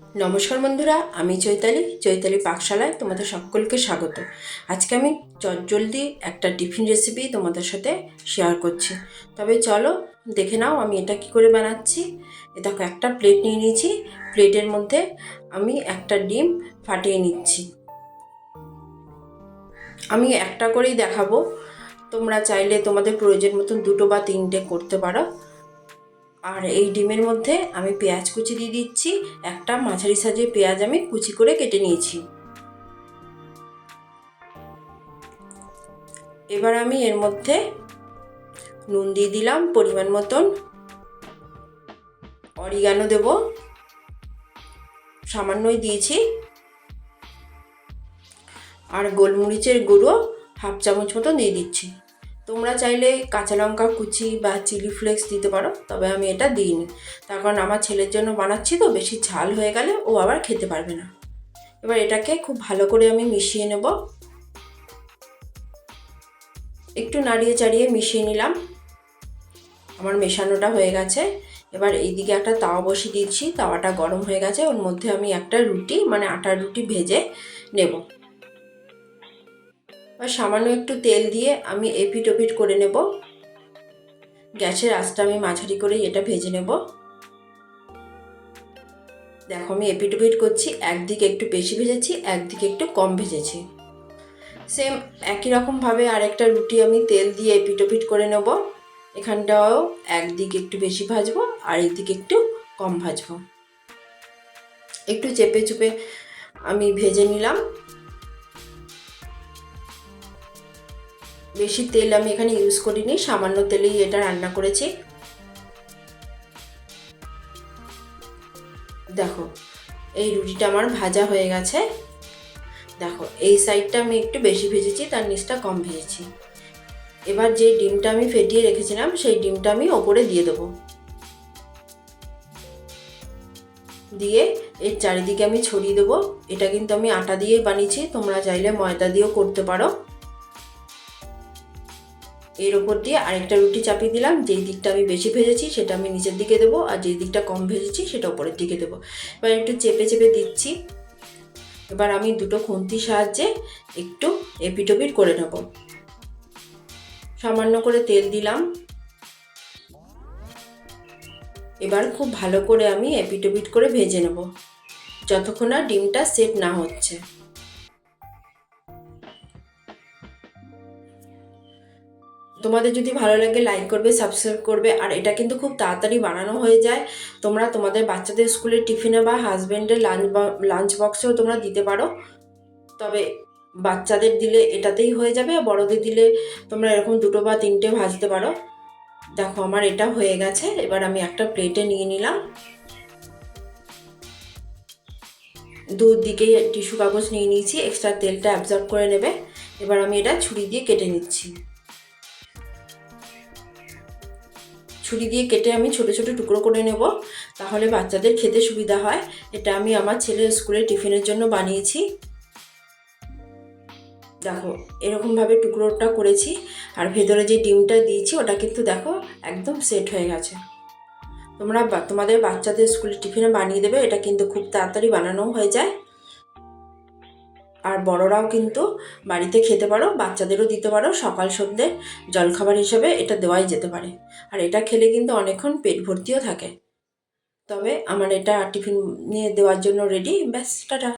নমস্কার বন্ধুরা, আমি চৈতালি পাকশালায় তোমাদের সকলকে স্বাগত। আজকে আমি চটজলদি একটা টিফিন রেসিপি তোমাদের সাথে শেয়ার করছি। তবে চলো দেখে নাও আমি এটা কি করে বানাচ্ছি। দেখো, একটা প্লেট নিয়ে নিয়েছি। প্লেটের মধ্যে আমি একটা ডিম ফাটিয়ে নিচ্ছি। আমি একটা করেই দেখাবো, তোমরা চাইলে তোমাদের প্রয়োজন মতন দুটো বা তিনটে করতে পারো। আর এই ডিমের মধ্যে আমি পেঁয়াজ কুচি দিয়ে দিচ্ছি। একটা মাঝারি সাইজের পেঁয়াজ আমি কুচি করে কেটে নিয়েছি। এবার আমি এর মধ্যে নুন দিয়ে দিলাম পরিমাণ মতন, অরিগানো দেব সামান্যই দিয়েছি, আর গোলমরিচের গুঁড়ো হাফ চামচ মতো দিয়ে দিচ্ছি। তোমরা চাইলে কাঁচা লঙ্কা কুচি বা চিলি ফ্লেক্স দিতে পারো, তবে আমি এটা দিইনি, তার কারণ আমার ছেলের জন্য বানাচ্ছি তো, বেশি ঝাল হয়ে গেলে ও আবার খেতে পারবে না। এবার এটাকে খুব ভালো করে আমি মিশিয়ে নেব। একটু নাড়িয়ে চাড়িয়ে মিশিয়ে নিলাম। আমার মেশানোটা হয়ে গেছে। এবার এইদিকে একটা তাওয়া বসিয়ে দিয়েছি, তাওয়াটা গরম হয়ে গেছে। ওর মধ্যে আমি একটা রুটি মানে আটার রুটি ভেজে নেব। আর সামান্য একটু তেল দিয়ে আমি এপিট ওপিট করে নেব। গ্যাসের আঁচটা আমি মাঝারি করেই এটা ভেজে নেব। দেখো, আমি এপিট ওপিট করছি, একদিকে একটু বেশি ভেজেছি, একদিকে একটু কম ভেজেছি। সেম একই রকমভাবে আরেকটা রুটি আমি তেল দিয়ে এপিট ওপিট করে নেব। এখানটাও একদিকে একটু বেশি ভাজবো আর একদিকে একটু কম ভাজবো। একটু চেপে চেপে আমি ভেজে নিলাম। বেশি তেল আমি এখানে ইউজ করিনি, সামান্য তেলেই এটা রান্না করেছি। দেখো, এই রুটিটা আমার ভাজা হয়ে গেছে। দেখো, এই সাইডটা আমি একটু বেশি ভেজেছি, তার নিচটা কম ভেজেছি। এবার যে ডিমটা আমি ফেটিয়ে রেখেছিলাম সেই ডিমটা আমি ওপরে দিয়ে দেবো। দিয়ে এর চারিদিকে আমি ছড়িয়ে দেবো। এটা কিন্তু আমি আটা দিয়েই বানিয়েছি, তোমরা চাইলে ময়দা দিয়েও করতে পারো। এর ওপর দিয়ে আরেকটা রুটি চাপিয়ে দিলাম। যেই দিকটা আমি বেশি ভেজেছি সেটা আমি নিচের দিকে দেবো, আর যেই দিকটা কম ভেজেছি সেটা ওপরের দিকে দেবো। এবার একটু চেপে চেপে দিচ্ছি। এবার আমি দুটো খুন্তির সাহায্যে একটু এপিট ওপিট করে নেব। সামান্য করে তেল দিলাম। এবার খুব ভালো করে আমি এপিট ওপিট করে ভেজে নেব যতক্ষণ না ডিমটা সেট না হচ্ছে। তোমাদের যদি ভালো লাগে লাইক করবে, সাবস্ক্রাইব করবে। আর এটা কিন্তু খুব তাড়াতাড়ি বানানো হয়ে যায়। তোমরা তোমাদের বাচ্চাদের স্কুলের টিফিনে বা হাজব্যান্ডের লাঞ্চ বক্সেও তোমরা দিতে পারো। তবে বাচ্চাদের দিলে এটাতেই হয়ে যাবে, আর বড়দের দিলে তোমরা এরকম দুটো বা তিনটে ভাজতে পারো। দেখো, আমার এটা হয়ে গেছে। এবার আমি একটা প্লেটে নিয়ে নিলাম। দুদিকে টিস্যু কাগজ নিয়ে নিয়েছি, এক্সট্রা তেলটা অ্যাবজর্ব করে নেবে। এবার আমি এটা ছুরি দিয়ে কেটে নিচ্ছি। ছুরি দিয়ে কেটে আমি ছোট ছোট টুকরো করে নেব, তাহলে বাচ্চাদের খেতে সুবিধা হয়। এটা আমি আমার ছেলের স্কুলের টিফিনের জন্য বানিয়েছি। দেখো, এরকমভাবে টুকরোটা করেছি। আর ভেতরে যে ডিমটা দিয়েছি ওটা কিন্তু দেখো একদম সেট হয়ে গেছে। তোমরা তোমাদের বাচ্চাদের স্কুলের টিফিনে বানিয়ে দেবে। এটা কিন্তু খুব তাড়াতাড়ি বানানো হয়ে যায়। আর বড়রাও কিন্তু বাড়িতে খেতে পারো, বাচ্চাদেরও দিতে পারো। সকাল সন্ধ্যে জলখাবার হিসেবে এটা দেওয়াই যেতে পারে। আর এটা খেলে কিন্তু অনেকক্ষণ পেট ভর্তিও থাকে। তবে আমার এটা টিফিন নিয়ে দেওয়ার জন্য রেডি। ব্যাস, টাটা।